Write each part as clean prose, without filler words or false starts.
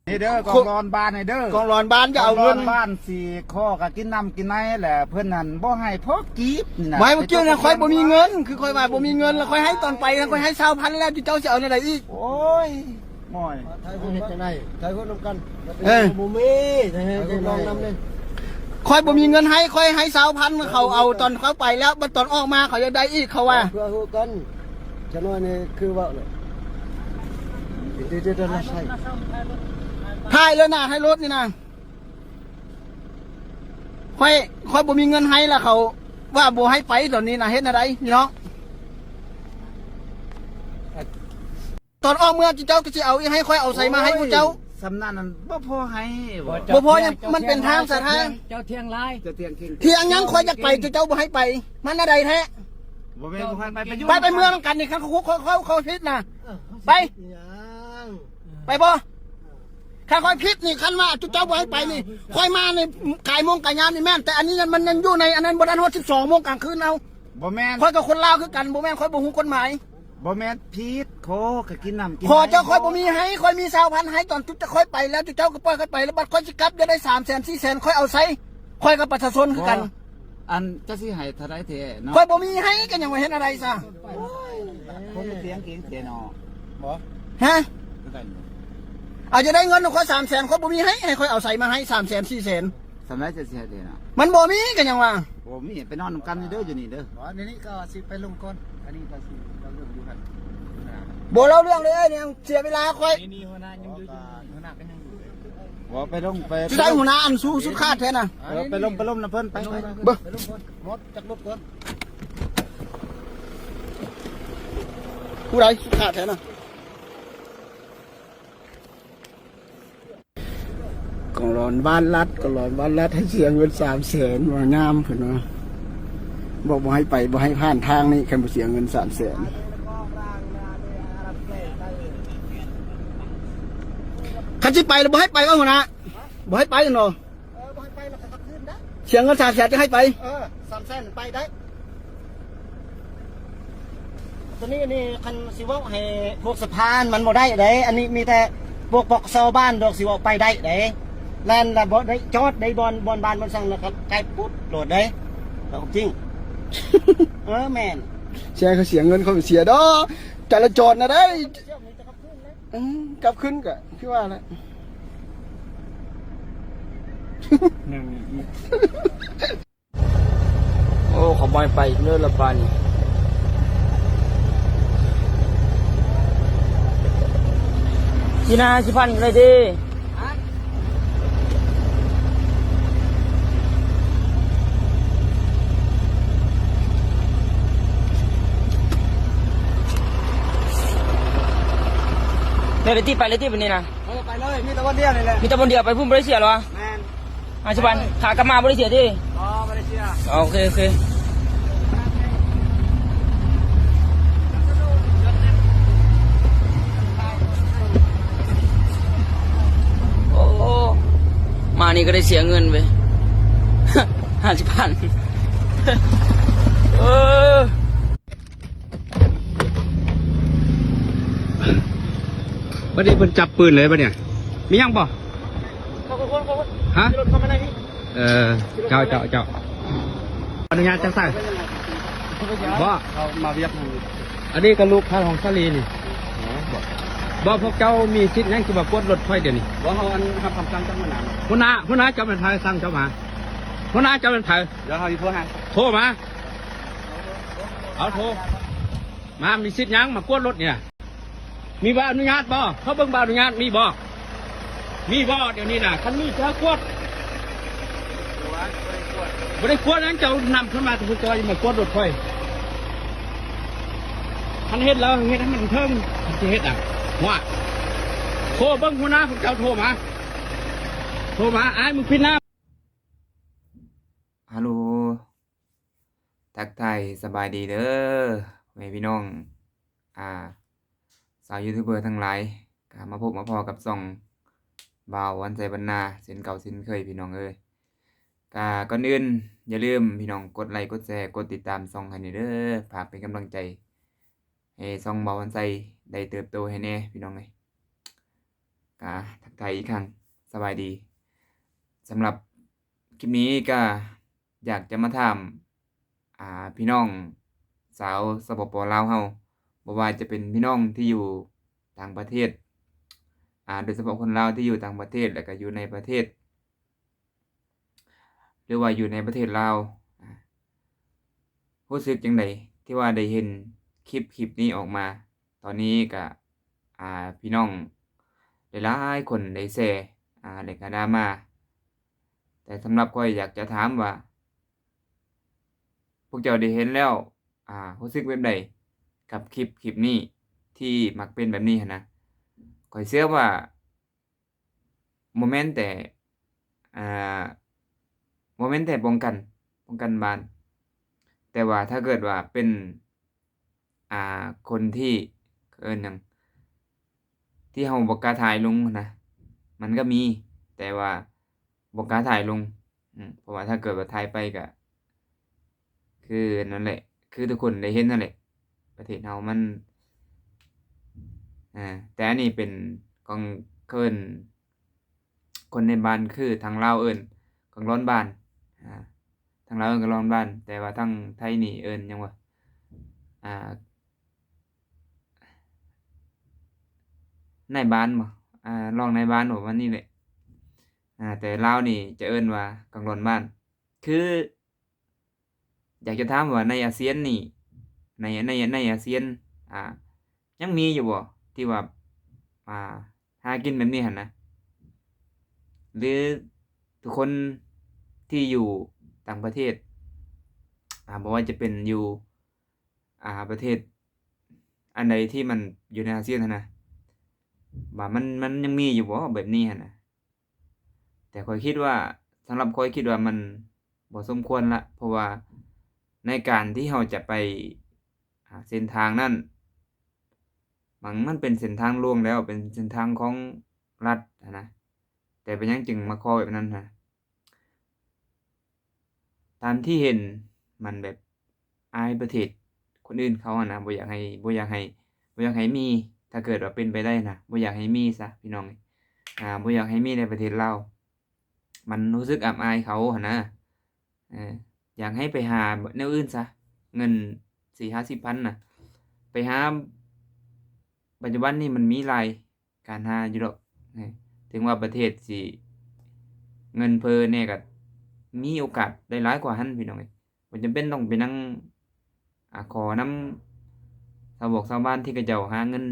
นี่เด้อกองร้อนบ้านนี่เด้อกองร้อนบ้านก็เอาเงินบ้านสี่ข้อก็กินน้ำกินไหนแหละเพื่อนนั่นบ่ให้พอกีบนี่นะไม่เมื่อกี้นะค่อยบ่มีเงินคือค่อยว่าบ่มีเงินแล้วค่อยให้ตอนไปแล้วค่อยให้20,000แล้วเจ้าจะเอาในไหนอีกโอ้ยม่อยไทยคนเฮ็ดจังได๋ไทยคนนำกันบ่มีไทยคนลองนำเลยค่อยบ่มีเงินให้ค่อยให้20,000เขาเอาตอนเขาไปแล้วบัดตอนออกมาเขาจะได้อีกเขาว่าเพื่อฮู้กันจะน้อยนี่คือว่าเนี่ยเดี๋ยวๆๆใช่ถ่ายเลยนะให้รถนี่นะค่อยบ่มีเงินให้แล้วเขาว่าบ่ให้ไปตอนนี้นะเฮ็ดอะไรพี่น้องตอนออกเมื่อเจ้าก็สิเอาให้ค่อยเอาใส่มาให้ผู้เจ้าสำนักนั้นบ่พอให้บ่พอยังมันเป็นทางสาธารณะเจ้าเที่ยงไรจะเตียงเก่งเที่ยงยังค่อยอยากไปเจ้าบ่ให้ไปมันอะไรแท้บ่แม่นบ่ให้ไปเมืองกันนี่เขาพิษนะไปไปบ่ข้าค่อยพิษนี่คันว่าเจ้าบ่ให้ไปนี่ค่อยมาในกายโมงกายยามนี่แม่นแต่อันนี้มันยังอยู่ในอันนั้นบ่ทันฮอด12 โมงกลางคืนเอาบ่แม่นค่อยกับคนลาวคือกันบ่แม่นค่อยบ่ฮู้กฎหมายบ่แม่นพีษโคก็กินน้ำกินขอเจ้าค่อยบ่มีให้ค่อยมี20,000ให้ตอนจะค่อยไปแล้วเจ้าก็ปล่อยค่อยไปแล้วบัดค่อยสิกลับจะได้300,000 400,000ค่อยเอาใส่ค่อยกับประชาชนคือกันอันจะสิให้เท่าไรแท้เนาะค่อยบ่มีให้กันยังบ่เห็นอะไรซะคนเตียงเก่งแท้เนาะบ่ฮะเอาจะได้เงินค่อย300,000ค่อยบ่มีให้ค่อยเอาใส่มาให้300,000 400,000สำนักจะเสียเด้อเนาะมันบ่มีกันยังว่าบ่มีไปนอนนำกันเด้ออยู่นี่เด้ออ๋อนี่ก็สิไปลงก่อนอันนี้ก็สิเราเรื่องอยู่กันบ่เล่าเรื่องเลยเนี่ยเสียเวลาค่อยนี่หัวหน้ายังอยู่หัวหน้าก็ยังอยู่บ่ไปลงไปจะได้หัวหน้าอันสู้สุดคาดแท้น่ะไปลงน้ำเพิ่นไปเบิ่งไปลงก่อนหมดจักรถก่อนผู้ใดสุดคาดแท้น่ะก็ร้อนบ้านรัดก็ร้อนบ้านรัดให้เสียเงิน300,000ว่างามเพิ่นว่าบอกบ่ให้ไปบ่ให้ผ่านทางนี่คันบ่เสียเงิน300,000คันสิไปแล้วบ่ให้ไปว่าหัวหน้าบ่ให้ไปเนาะบ่ให้ไปแล้วก็กลับคืนได้เสียเงิน300,000จะให้ไป300,000ไปได้ตอนนี้นี่คันสิเว้าให้พวกสะพานมันบ่ได้เด้อันนี้มีแต่พวกปกชาวบ้านดอกสิเว้าไปได้เด้แล่นละบ่ได้จอดได้บอนบ้านมันสั่งนะครับไกลปุ๊บโหลดได้แล้วจริงแม่นแชร์เขาเสียเงินเขาเสียดอกจราจรนะได้กลับขึ้นก็คือว่าแหละโอ้ขบอยไปเนื้อละปานี่กินอาชิพันเลยดิเลยที่ไปเลยที่เป็นนี่นะไปเลยมีแต่วันเดียวนี่แหละมีแต่คนเดียวไปพุ่มบริเสียหรอแม่นอาชิบันขากลับมาบริเสียที่อ๋อบริเสียโอเคโอ้มานี่ก็ได้เสียเงินไป50,000บัดนี้เพิ่นจับปืนเลยบัดเนี่ยมียังบ่ฮะเจ้าอนุญาตจังซั่นบ่เอามาเรียกอันนี้ก็ลูกค้าของซาลีนี่บ่พวกเจ้ามีสิทธิ์หยังสิมากดรถไฟเดี๋ยวนี้บ่เฮาอันรับคำสั่งจากหัวหน้าหัวหน้าเจ้าเป็นไทยสั่งเจ้ามาหัวหน้าเจ้าเป็นไทยเดี๋ยวเฮาสิโทรหาโทรมาเอาโทรมามีสิทธิ์หยังมากดรถเนี่ยมีใบอนุญาตบ่เขาเบิ่งใบอนุญาตมีบ่เดี๋ยวนี้น่ะคันนี้เจ้ากดบ่ได้กดนั้นเจ้านำขึ้นมาถึงตัวมากดรถไฟคันเฮ็ดแล้วเฮ็ดให้มันเทิงสิเฮ็ดอ่ะว่าโทรเบิ่งหัวหน้าของเจ้าโทรมาอ้ายมึงพิดหน้าฮัลโหลทักทายสบายดีเด้อแม่พี่น้องสาวยูทูบเบอร์ทั้งหลายก็มาพบมาพอกับส่องบ่าววันใจบรรณาเส้นเก่าเส้นเคยพี่น้องก่อนอื่นอย่าลืมพี่น้องกดไลค์กดแชร์กดติดตามส่องให้เด้อฝากเป็นกำลังใจให้ส่องบ่าววันใจได้เติบโตให้แน่พี่น้องเลย ทักทายอีกครั้งสบายดีสำหรับคลิปนี้ก็อยากจะมาถามพี่น้องสาวสปปลาวเฮาบ่ว่าจะเป็นพี่น้องที่อยู่ต่างประเทศโดยเฉพาะคนลาวที่อยู่ต่างประเทศแล้วก็อยู่ในประเทศ หรือว่าอยู่ในประเทศลาวรู้สึกจังไดที่ว่าได้เห็นคลิปนี้ออกมา ตอนนี้ก็พี่น้องหลายๆคนได้แชร์ได้ก็ดราม่าแต่สำหรับข้อยอยากจะถามว่า พวกเจ้าได้เห็นแล้วรู้สึกแบบใดกับคลิปนี้ที่มักเป็นแบบนี้หั้นนะข้อยเชื่อว่าบ่แม่นแต่อ่าบ่แม่นแต่ป้องกันบ้าน แต่ว่าถ้าเกิดว่าเป็นคนที่เอิ้นหยังที่เราบ่กล้าถ่ายลงหั้นนะมันก็มี แต่ว่าบ่กล้าถ่ายลงเพราะว่าถ้าเกิดว่าถ่ายไปก็คือนั่นแหละ คือทุกคนได้เห็นนั่นแหละ ประเทศเรามันแต่อันนี้เป็นของเอิ้นคนในบ้านคือทางลาวเอิ้นของร้อนบ้านทางลาวเอิ้นของร้อนบ้าน แต่ว่าทางไทยนี่เอิ้นหยังวะนายบ้านบ่รองนายบ้านบ่ว่านี่แหละแต่ลาวนี่จะเอิ้นว่าของร้อนบ้าน คืออยากจะถามว่าในอาเซียนนี่ในอาเซียนยังมีอยู่บ่ที่ว่าหากินแบบนี้หั่นนะหรือทุกคนที่อยู่ต่างประเทศบ่ว่าจะเป็นอยู่ประเทศอันใดที่มันอยู่ในอาเซียนหั่นนะว่ามันยังมีอยู่บ่แบบนี้หั่นนะแต่ข้อยคิดว่าสำหรับข้อยคิดว่ามันบ่สมควรละเพราะว่าในการที่เราจะไปเส้นทางนั้นมันเป็นเส้นทางหลวงแล้วเป็นเส้นทางของรัฐนะแต่เป็นหยังจึงมาขอแบบนั้นนะตามที่เห็นมันแบบอายประเทศคนอื่นเขานะบ่อยากให้มีถ้าเกิดว่าเป็นไปได้นะบ่อยากให้มีซะพี่น้องบ่อยากให้มีในประเทศลาวมันรู้สึกอับอายเขาหั่นนะอยากให้ไปหาแนวอื่นซะเงิน 4-50,000น่ะไปหาปัจจุบันนี้มันมีหลายการหาอยู่ดอกถึงว่าประเทศสิเงินเฟ้อแน่ก็มีโอกาสได้หลายกว่าหั้นพี่น้องบ่จำเป็นต้องไปนั่งขอนำชาวบ้านที่เขาเจ้าหาเงิน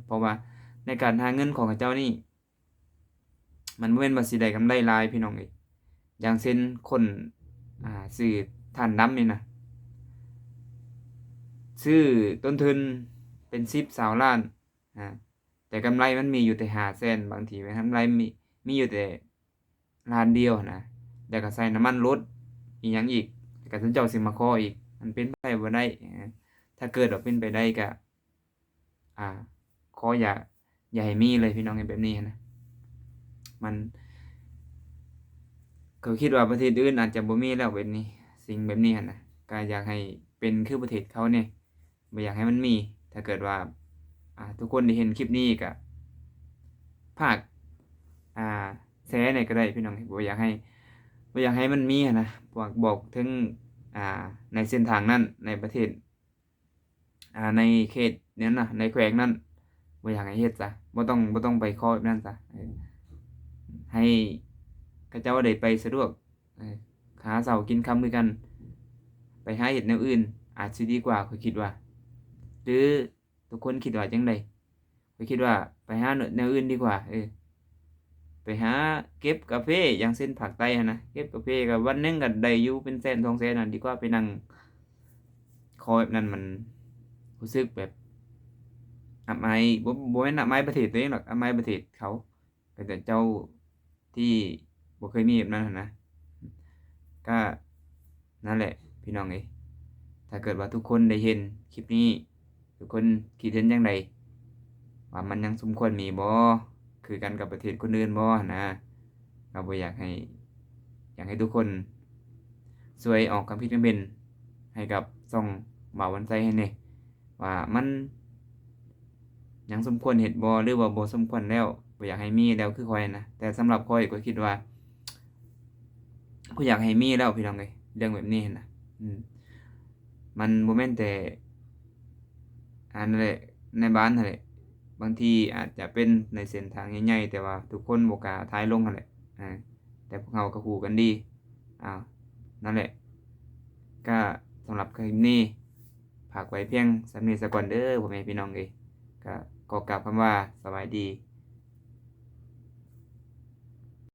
เพราะว่าในการหาเงินของเขาเจ้านี่มันบ่แม่นว่าสิได้กำไรหลายพี่น้องอย่างเช่นคนซื้อถ่านดำนี่นะซื้อต้นทุนเป็น10-20 ล้านแต่กำไรมันมีอยู่แต่500,000บางทีกำไรมีอยู่แต่ล้านเดียวนะแล้วก็ใส่น้ำมันรถอีหยังอีกก็เจ้าสิมาขออีกมันเป็นไปบ่ได้ถ้าเกิดว่าเป็นไปได้ก็ขออย่าให้มีเลยพี่น้องแบบนี้นะมันก็คิดว่าประเทศอื่นอาจจะบ่มีแล้วแบบนี้สิ่งแบบนี้หั่นนะก็อยากให้เป็นคือประเทศเขาเนี่ยบ่อยากให้มันมีถ้าเกิดว่าทุกคนได้เห็นคลิปนี้ก็ฝากแชร์หน่อยก็ได้พี่น้องบ่อยากให้มันมีหั่นนะบอกถึงในเส้นทางนั้นในประเทศในเขตนั้นน่ะในแขวงนั้นบ่อยากให้เฮ็ดซะบ่ต้องไปขอแบบนั้นซะให้เขาเจ้าได้ไปสะดวกหาเช้ากินค่ำคือกันไปหาเฮ็ดแนวอื่นอาจสิดีกว่าข้อยคิดว่าหรือทุกคนคิดว่าจังได๋ข้อยคิดว่าไปหาแนวอื่นดีกว่าไปหาเก็บกาแฟอย่างเช่นภาคใต้หั่นนะเก็บกาแฟก็วันหนึงก็ได้อยู่เป็นแสน2แสนนั่นดีกว่าไปนั่งขอแบบนั้นมันรู้สึกแบบอับอายบ่แม่นอับอายประเทศตัวเองหรอกอับอายประเทศเขาแต่เจ้าที่บ่เคยมีแบบนั้นหั่นนะก็นั่นแหละพี่น้องถ้าเกิดว่าทุกคนได้เห็นคลิปนี้ทุกคนคิดเห็นจังไดว่ามันยังสมควรมีบ่คือกันกับประเทศคนอื่นบ่นะก็บ่อยากให้ทุกคนช่วยออกความคิดความเห็นให้กับช่องบ่าววันไสให้แหน่ว่ามันยังสมควรเฮ็ดบ่หรือว่าบ่สมควรแล้ว บ่อยากให้มีแล้วคือข้อยนะแต่สำหรับข้อยก็คิดว่าข้อยอยากให้มีแล้วพี่น้องเอ้ยเรื่องแบบนี้นะมันบ่แม่นแต่อันนั้นแหละในบ้านนั่นแหละบางทีอาจจะเป็นในเส้นทางใหญ่ๆแต่ว่าทุกคนบ่กล้าถ่ายลงนั่นแหละแต่พวกเราก็ฮู้กันดีนั่นแหละก็สำหรับคลิปนี้ฝากไว้เพียงสำนี้ซะก่อนเด้อพ่อแม่พี่น้องเอ้ยก็ขอกล่าวคำว่าสวัสดี